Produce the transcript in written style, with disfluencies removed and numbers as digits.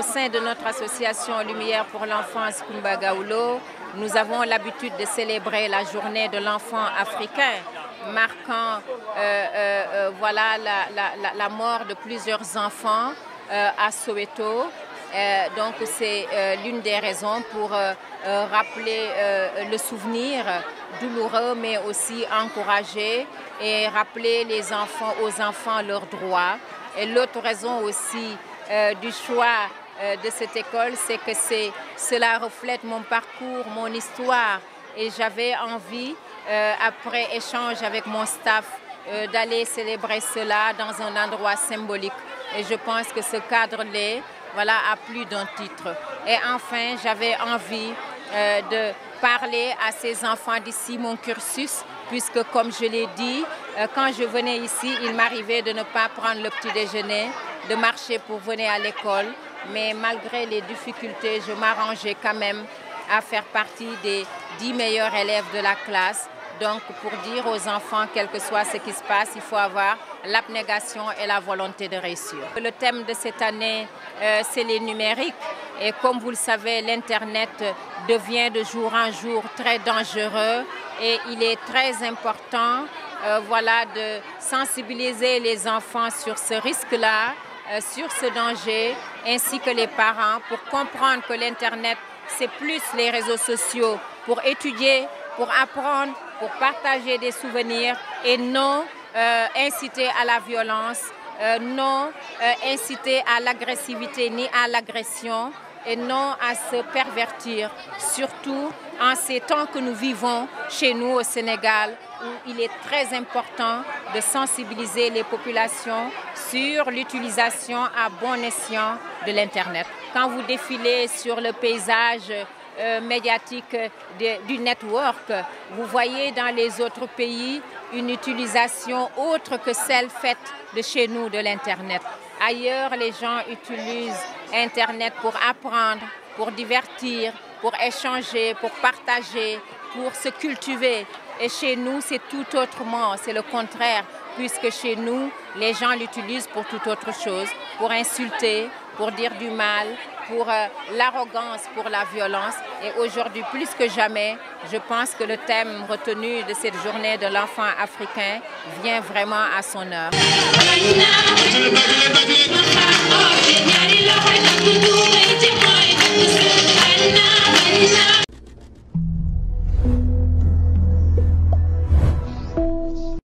Au sein de notre association Lumière pour l'enfance Kumba Gawlo, nous avons l'habitude de célébrer la journée de l'enfant africain, marquant voilà, la mort de plusieurs enfants à Soweto. Donc c'est l'une des raisons pour rappeler le souvenir douloureux, mais aussi encourager et rappeler aux enfants leurs droits. Et l'autre raison aussi du choix de cette école, c'est que cela reflète mon parcours, mon histoire. Et j'avais envie, après échange avec mon staff, d'aller célébrer cela dans un endroit symbolique. Et je pense que ce cadre-là, voilà, a plus d'un titre. Et enfin, j'avais envie de parler à ces enfants d'ici, mon cursus, puisque comme je l'ai dit, quand je venais ici, il m'arrivait de ne pas prendre le petit déjeuner, de marcher pour venir à l'école. Mais malgré les difficultés, je m'arrangeais quand même à faire partie des 10 meilleurs élèves de la classe. Donc, pour dire aux enfants, quel que soit ce qui se passe, il faut avoir l'abnégation et la volonté de réussir. Le thème de cette année, c'est les numériques. Et comme vous le savez, l'Internet devient de jour en jour très dangereux. Et il est très important voilà, de sensibiliser les enfants sur ce risque-là, sur ce danger, ainsi que les parents, pour comprendre que l'Internet, c'est plus les réseaux sociaux pour étudier, pour apprendre, pour partager des souvenirs et non inciter à la violence, non inciter à l'agressivité ni à l'agression et non à se pervertir, surtout en ces temps que nous vivons chez nous au Sénégal, où il est très important de sensibiliser les populations sur l'utilisation à bon escient de l'Internet. Quand vous défilez sur le paysage médiatique du network, vous voyez dans les autres pays une utilisation autre que celle faite de chez nous de l'Internet. Ailleurs, les gens utilisent Internet pour apprendre, pour divertir, pour échanger, pour partager, pour se cultiver. Et chez nous, c'est tout autrement, c'est le contraire, puisque chez nous, les gens l'utilisent pour toute autre chose, pour insulter, pour dire du mal, pour l'arrogance, pour la violence. Et aujourd'hui, plus que jamais, je pense que le thème retenu de cette journée de l'enfant africain vient vraiment à son heure.